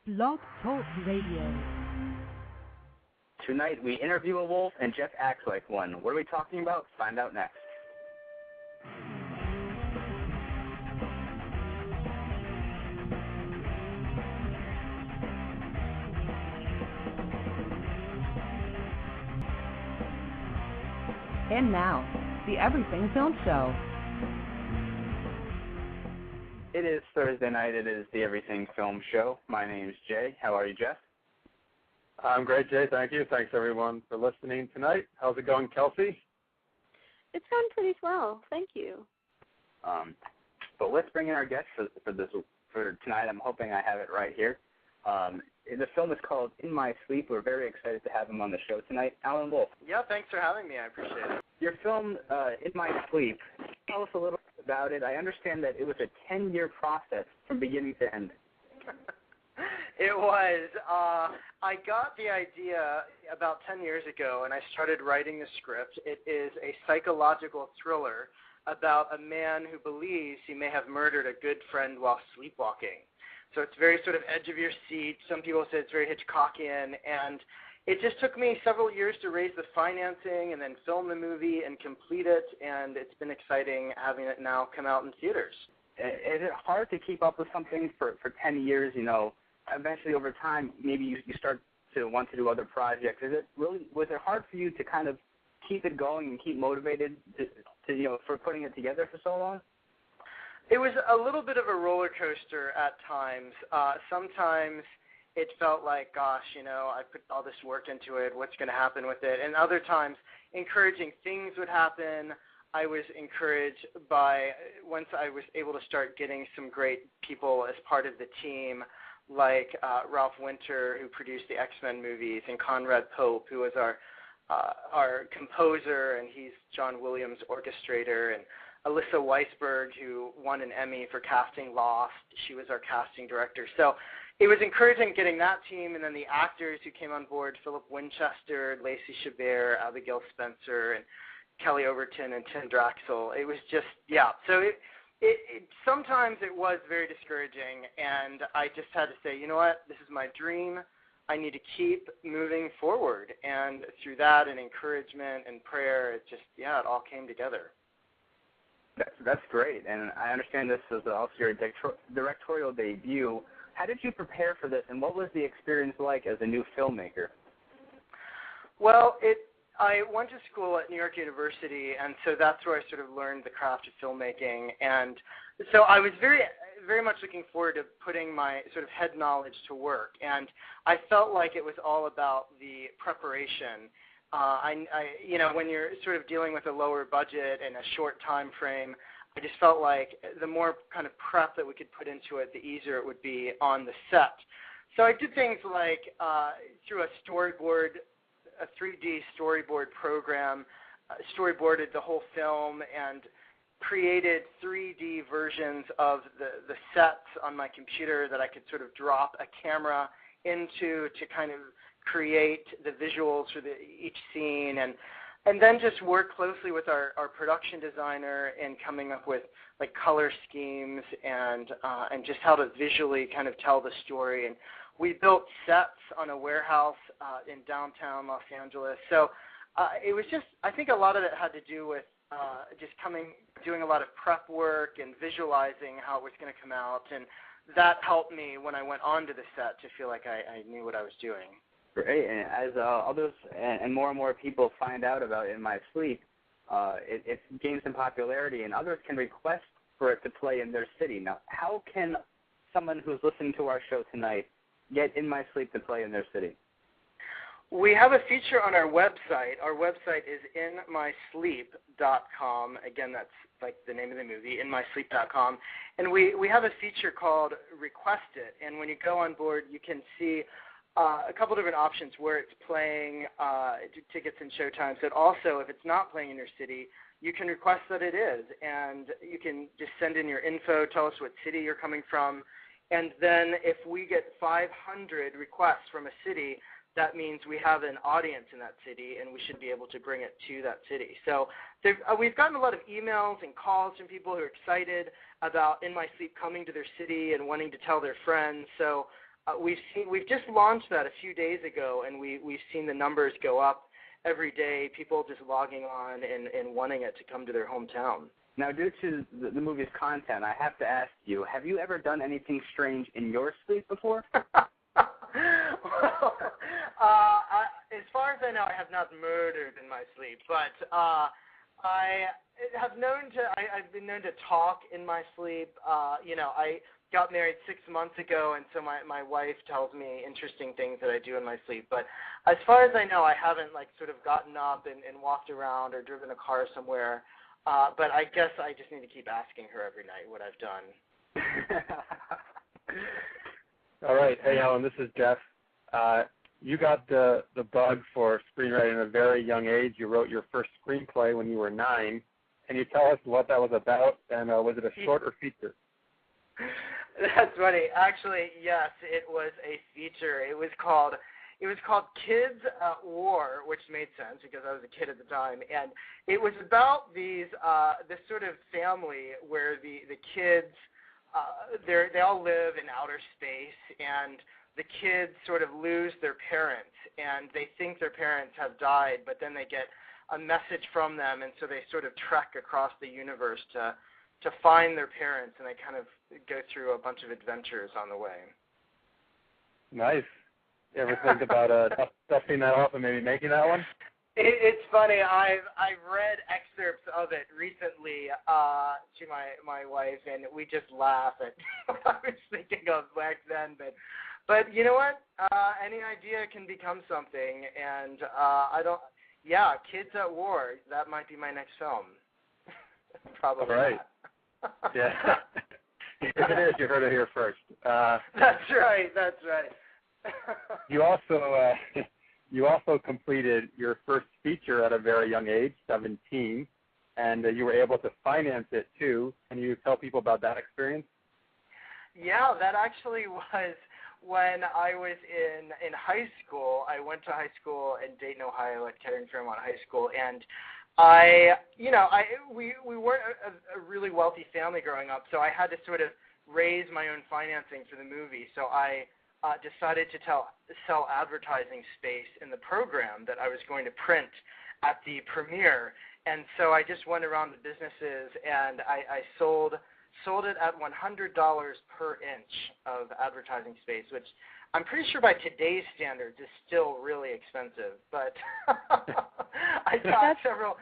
Blog Talk Radio. Tonight we interview a wolf and Jeff acts like one. What are we talking about? Find out next. And now, the Everything Film Show. It is Thursday night. It is the Everything Film Show. My name's Jay. How are you, Jeff? I'm great, Jay. Thank you. Thanks, everyone, for listening tonight. How's it going, Kelsey? It's going pretty well. Thank you. But let's bring in our guest for tonight. I'm hoping I have it right here. The film is called In My Sleep. We're very excited to have him on the show tonight. Alan Wolf. Yeah, thanks for having me. I appreciate it. Your film, In My Sleep, tell us a little bit about it. I understand that it was a 10-year process from beginning to end. It was. I got the idea about 10 years ago, and I started writing the script. It is a psychological thriller about a man who believes he may have murdered a good friend while sleepwalking. So it's very sort of edge of your seat. Some people say it's very Hitchcockian, and it just took me several years to raise the financing and then film the movie and complete it, and it's been exciting having it now come out in theaters. Is it hard to keep up with something for 10 years? You know, eventually over time, maybe you start to want to do other projects. Was it hard for you to kind of keep it going and keep motivated for putting it together for so long? It was a little bit of a roller coaster at times. Sometimes it felt like, gosh, I put all this work into it, what's going to happen with it? And other times, encouraging things would happen. I was encouraged by, once I was able to start getting some great people as part of the team, like Ralph Winter, who produced the X-Men movies, and Conrad Pope, who was our composer, and he's John Williams' orchestrator, and Alyssa Weisberg, who won an Emmy for casting Lost. She was our casting director. So it was encouraging getting that team, and then the actors who came on board, Philip Winchester, Lacey Chabert, Abigail Spencer, and Kelly Overton, and Tim Draxel. It was just, yeah. So sometimes it was very discouraging, and I just had to say, you know what, this is my dream. I need to keep moving forward. And through that and encouragement and prayer, it all came together. That's great, and I understand this is also your directorial debut. How did you prepare for this, and what was the experience like as a new filmmaker? Well, I went to school at New York University, and so that's where I sort of learned the craft of filmmaking. And so I was very, very much looking forward to putting my sort of head knowledge to work. And I felt like it was all about the preparation. When you're sort of dealing with a lower budget and a short time frame, I just felt like the more kind of prep that we could put into it, the easier it would be on the set. So I did things like through a 3D storyboard program, storyboarded the whole film and created 3D versions of the sets on my computer that I could sort of drop a camera into to kind of create the visuals for each scene, and then just work closely with our production designer in coming up with like color schemes and just how to visually kind of tell the story. And we built sets on a warehouse in downtown Los Angeles. So it was just, I think a lot of it had to do with doing a lot of prep work and visualizing how it was going to come out, and that helped me when I went onto the set to feel like I knew what I was doing. Great, and as others and more people find out about In My Sleep, it gains some popularity, and others can request for it to play in their city. Now, how can someone who's listening to our show tonight get In My Sleep to play in their city? We have a feature on our website. Our website is inmysleep.com. Again, that's like the name of the movie, inmysleep.com. And we have a feature called Request It, and when you go on board, you can see a couple different options where it's playing, tickets and showtimes. But also, if it's not playing in your city, you can request that it is, and you can just send in your info, tell us what city you're coming from, and then if we get 500 requests from a city, that means we have an audience in that city, and we should be able to bring it to that city. So we've gotten a lot of emails and calls from people who are excited about In My Sleep coming to their city and wanting to tell their friends. So we've just launched that a few days ago, and we've seen the numbers go up every day. People just logging on and wanting it to come to their hometown. Now, due to the movie's content, I have to ask you: have you ever done anything strange in your sleep before? Well, as far as I know, I have not murdered in my sleep, but I've been known to talk in my sleep. I got married 6 months ago, and so my wife tells me interesting things that I do in my sleep. But as far as I know, I haven't sort of gotten up and walked around or driven a car somewhere. But I guess I just need to keep asking her every night what I've done. All right. Hey, Ellen, this is Jeff. You got the bug for screenwriting at a very young age. You wrote your first screenplay when you were 9. Can you tell us what that was about, and was it a short or feature? That's funny. Actually, yes, it was a feature. It was called Kids at War, which made sense because I was a kid at the time, and it was about this sort of family where the kids they all live in outer space, and the kids sort of lose their parents, and they think their parents have died, but then they get a message from them, and so they sort of trek across the universe to find their parents, and they kind of go through a bunch of adventures on the way. Nice. You ever think about dusting that off and maybe making that one? It's funny. I've read excerpts of it recently to my wife, and we just laugh at what I was thinking of back then. But you know what? Any idea can become something, and Kids at War. That might be my next film. Probably. All right. Yeah. If it is, you heard it here first. That's right. You also completed your first feature at a very young age, 17, and you were able to finance it too. Can you tell people about that experience? Yeah, that actually was when I was in high school. I went to high school in Dayton, Ohio at Kettering Fairmont High School, and we weren't a really wealthy family growing up, so I had to sort of raise my own financing for the movie. So I decided to sell advertising space in the program that I was going to print at the premiere. And so I just went around the businesses, and I sold it at $100 per inch of advertising space, which I'm pretty sure by today's standards is still really expensive. But I got several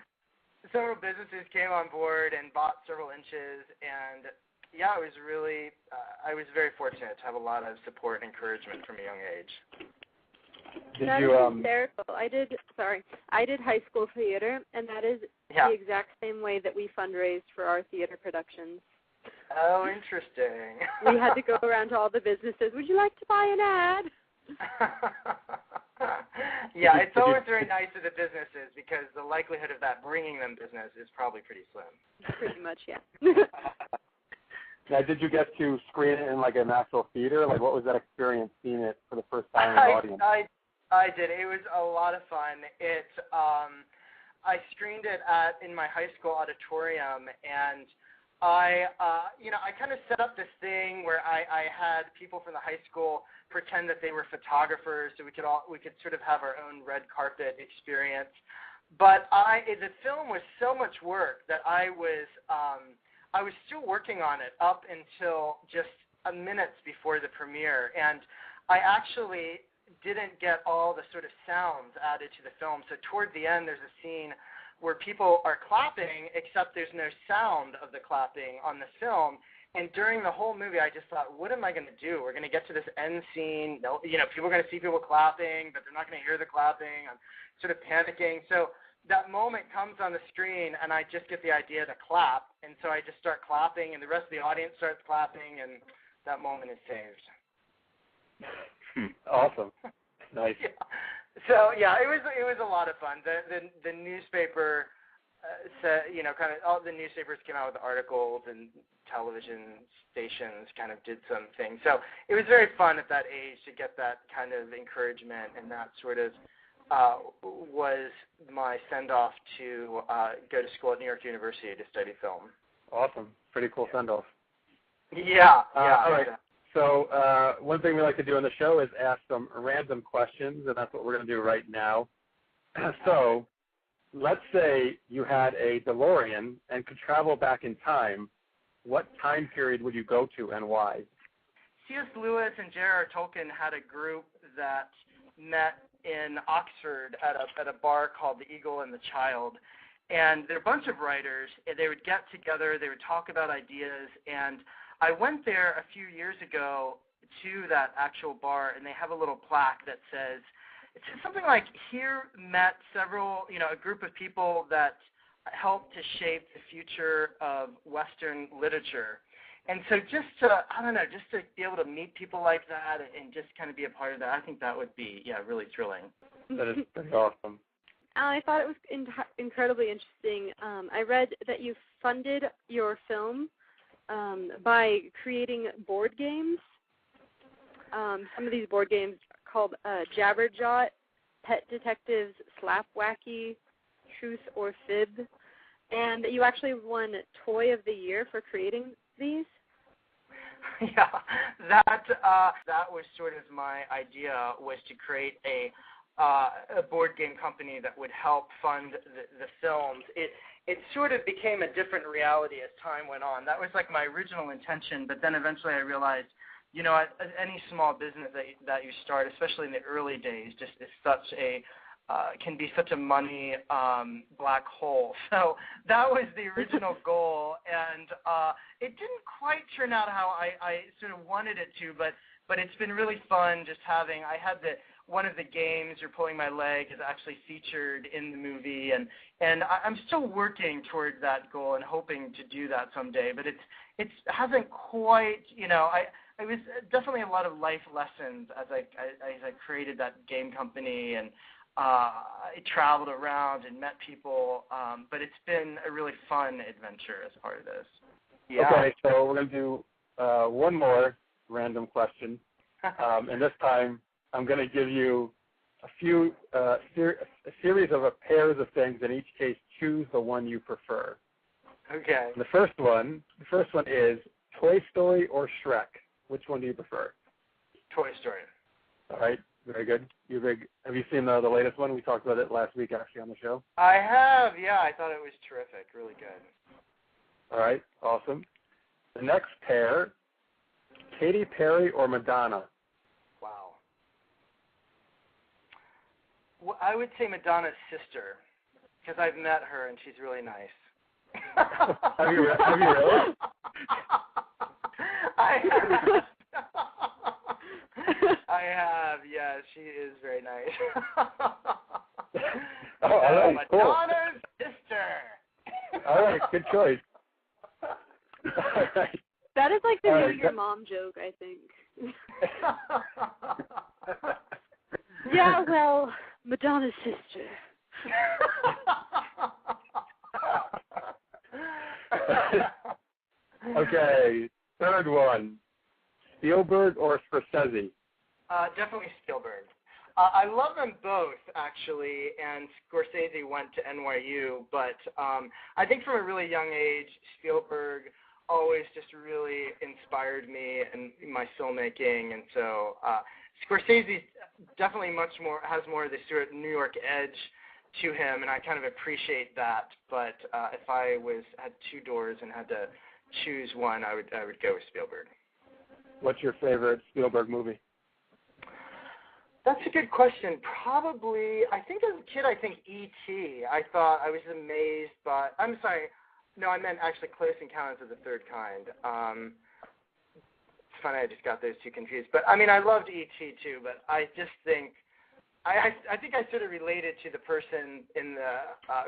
businesses came on board and bought several inches, and yeah, it was really, I was very fortunate to have a lot of support and encouragement from a young age. That is hysterical. I did high school theater, and that is the exact same way that we fundraised for our theater productions. Oh, interesting. We had to go around to all the businesses. Would you like to buy an ad? Yeah, it's always very nice to the businesses because the likelihood of that bringing them business is probably pretty slim. Pretty much, yeah. Now, did you get to screen it in like an actual theater? Like, what was that experience seeing it for the first time in an audience? I did. It was a lot of fun. I screened it in my high school auditorium, and I kind of set up this thing where I had people from the high school pretend that they were photographers, so we could sort of have our own red carpet experience. But the film was so much work that I was still working on it up until just minutes before the premiere, and I actually didn't get all the sort of sounds added to the film. So toward the end, there's a scene where people are clapping, except there's no sound of the clapping on the film. And during the whole movie, I just thought, what am I going to do? We're going to get to this end scene. No, people are going to see people clapping, but they're not going to hear the clapping. I'm sort of panicking. So that moment comes on the screen, and I just get the idea to clap. And so I just start clapping, and the rest of the audience starts clapping, and that moment is saved. Awesome. Nice. Yeah. So yeah, it was a lot of fun. The newspaper said, kind of all the newspapers came out with articles, and television stations kind of did some things. So it was very fun at that age to get that kind of encouragement, and that sort of was my send-off to go to school at New York University to study film. Awesome. Pretty cool send-off. Yeah. All right. So one thing we like to do on the show is ask some random questions, and that's what we're going to do right now. So let's say you had a DeLorean and could travel back in time. What time period would you go to and why? C.S. Lewis and J.R.R. Tolkien had a group that met in Oxford at a bar called the Eagle and the Child. And they're a bunch of writers, and they would get together, they would talk about ideas, and I went there a few years ago to that actual bar, and they have a little plaque that says, it's something like, here met several, a group of people that helped to shape the future of Western literature. And so just to be able to meet people like that and just kind of be a part of that, I think that would be, really thrilling. That is pretty awesome. I thought it was incredibly interesting. I read that you funded your film by creating board games. Some of these board games are called Jabberjot, Pet Detectives, Slapwacky, Truth or Fib, and you actually won Toy of the Year for creating these. Yeah, that was sort of my idea, was to create a board game company that would help fund the films. It sort of became a different reality as time went on. That was like my original intention, but then eventually I realized, any small business that you start, especially in the early days, just is such a can be such a money black hole. So that was the original goal, and it didn't quite turn out how I sort of wanted it to, but it's been really fun just having. I had one of the games, You're Pulling My Leg, is actually featured in the movie, and I'm still working toward that goal and hoping to do that someday. But it hasn't quite, it was definitely a lot of life lessons as I created that game company, and I traveled around and met people. But it's been a really fun adventure as part of this. Yeah. Okay, so we're going to do one more random question, and this time I'm going to give you a series of pairs of things. In each case, choose the one you prefer. Okay. The first one is Toy Story or Shrek. Which one do you prefer? Toy Story. All right, very good. Have you seen the latest one? We talked about it last week, actually, on the show. I have, yeah. I thought it was terrific. Really good. All right, awesome. The next pair, Katy Perry or Madonna? Wow. Well, I would say Madonna's sister, because I've met her and she's really nice. Have you really? I have, yeah. She is very nice. All right, Madonna's sister. All right, good choice. All right. That is like the know your mom joke, I think. Yeah, well, Madonna's sister. Okay, third one. Spielberg or Scorsese? Definitely Spielberg. I love them both, actually, and Scorsese went to NYU, but I think from a really young age, Spielberg always just really inspired me in my filmmaking, and so Scorsese definitely has more of the sort of New York edge to him, and I kind of appreciate that, but if I had two doors and had to choose one, I would go with Spielberg. What's your favorite Spielberg movie? That's a good question. Probably, I think as a kid, E.T. I thought I was amazed by, I'm sorry, no, I meant actually Close Encounters of the Third Kind. It's funny, I just got those two confused. But, I mean, I loved E.T. too, but I just think, I think I sort of related to the person in the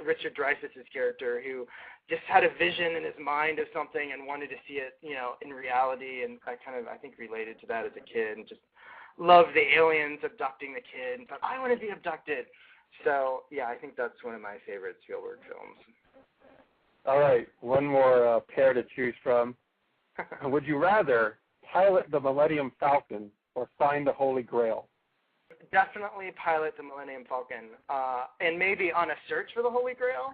Richard Dreyfuss's character who just had a vision in his mind of something and wanted to see it, in reality, and I think related to that as a kid and just loved the aliens abducting the kid and thought, I want to be abducted. So, yeah, I think that's one of my favorite Spielberg films. All right, one more pair to choose from. Would you rather pilot the Millennium Falcon or find the Holy Grail? Definitely pilot the Millennium Falcon, and maybe on a search for the Holy Grail.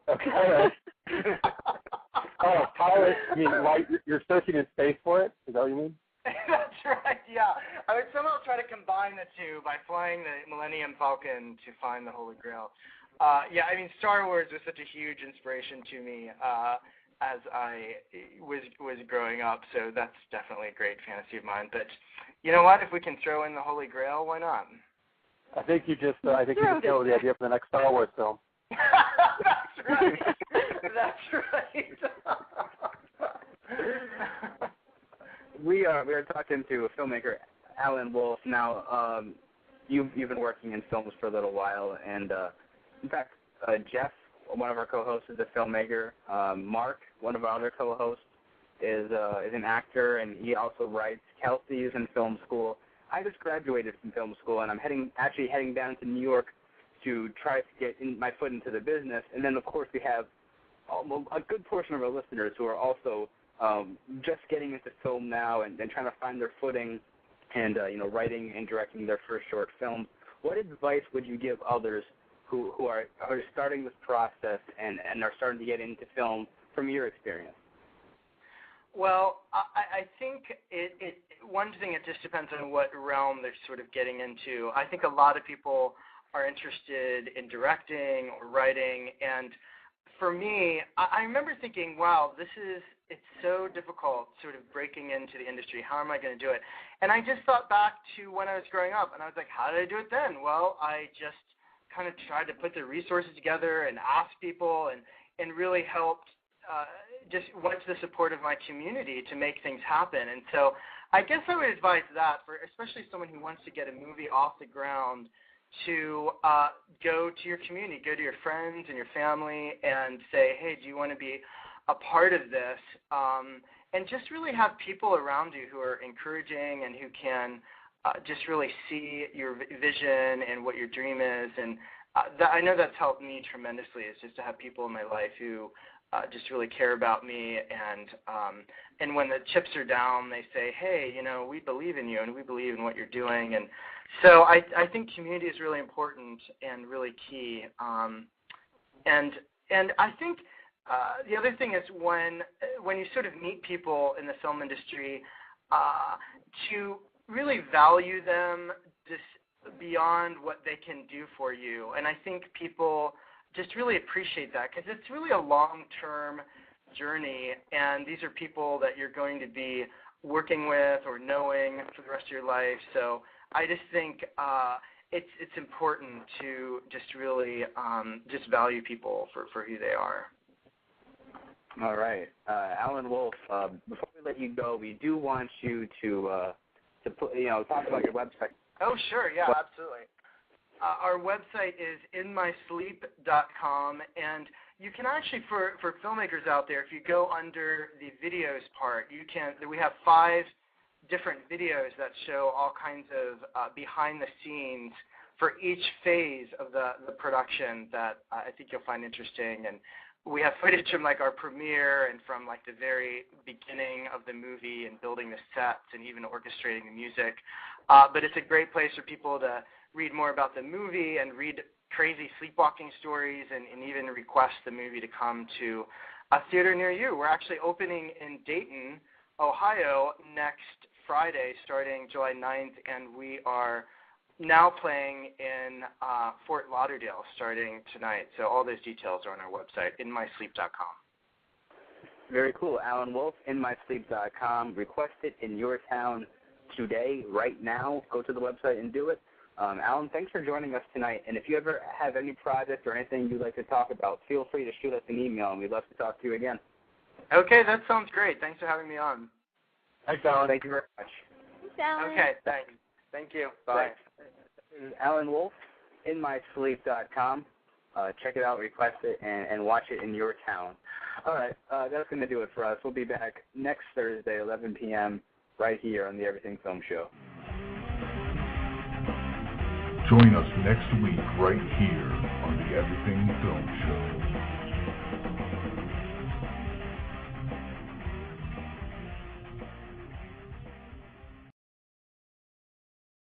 Okay. Oh, pilot. I mean, like you're searching in space for it? Is that what you mean? That's right, yeah. I would somehow try to combine the two by flying the Millennium Falcon to find the Holy Grail. Yeah, I mean, Star Wars was such a huge inspiration to me as I was growing up, so that's definitely a great fantasy of mine. But you know what? If we can throw in the Holy Grail, why not? I think you just came up with the idea for the next Star Wars film. That's right. That's right. We are talking to filmmaker Alan Wolf. Now, you've been working in films for a little while, and in fact, Jeff, one of our co-hosts, is a filmmaker. Mark, one of our other co-hosts, is an actor, and he also writes. Kelsey is in film school. I just graduated from film school, and I'm actually heading down to New York to try to get my foot into the business. And then, of course, we have a good portion of our listeners who are also just getting into film now and trying to find their footing and writing and directing their first short films. What advice would you give others who are starting this process and are starting to get into film from your experience? Well, I think one thing, it just depends on what realm they're sort of getting into. I think a lot of people are interested in directing or writing, and for me, I remember thinking, wow, it's so difficult sort of breaking into the industry. How am I going to do it? And I just thought back to when I was growing up, and I was like, how did I do it then? Well, I just kind of tried to put the resources together and ask people and really helped just went to the support of my community to make things happen. And so I guess I would advise that for especially someone who wants to get a movie off the ground to go to your community, go to your friends and your family and say, hey, do you want to be a part of this? And just really have people around you who are encouraging and who can just really see your vision and what your dream is. And I know that's helped me tremendously, is just to have people in my life who just really care about me, and when the chips are down, they say, hey, we believe in you and we believe in what you're doing. And so I think community is really important and really key. And I think the other thing is when you sort of meet people in the film industry, to really value them just beyond what they can do for you. And I think people just really appreciate that, because it's really a long-term journey, and these are people that you're going to be working with or knowing for the rest of your life. So I just think it's important to just really just value people for who they are. All right, Alan Wolf. Before we let you go, we do want you to put, talk about your website. Oh, sure, yeah, absolutely. Our website is inmysleep.com, and you can actually, for filmmakers out there, if you go under the videos part, we have 5 different videos that show all kinds of behind the scenes for each phase of the production that I think you'll find interesting. And we have footage from our premiere and from the very beginning of the movie and building the sets and even orchestrating the music. But it's a great place for people to read more about the movie and read crazy sleepwalking stories and even request the movie to come to a theater near you. We're actually opening in Dayton, Ohio next Friday starting July 9th, and we are now playing in Fort Lauderdale starting tonight. So all those details are on our website, inmysleep.com. Very cool. Alan Wolf, inmysleep.com. Request it in your town today, right now. Go to the website and do it. Alan, thanks for joining us tonight. And if you ever have any project or anything you'd like to talk about, feel free to shoot us an email, and we'd love to talk to you again. Okay, that sounds great. Thanks for having me on. Thanks, Alan. Thank you very much. Thanks, Alan. Okay, thanks. Thank you. Bye. This is Alan Wolf, inmysleep.com. Check it out, request it, and watch it in your town. All right, that's going to do it for us. We'll be back next Thursday, 11 p.m., right here on the Everything Film Show. Join us next week right here on the Everything Film Show.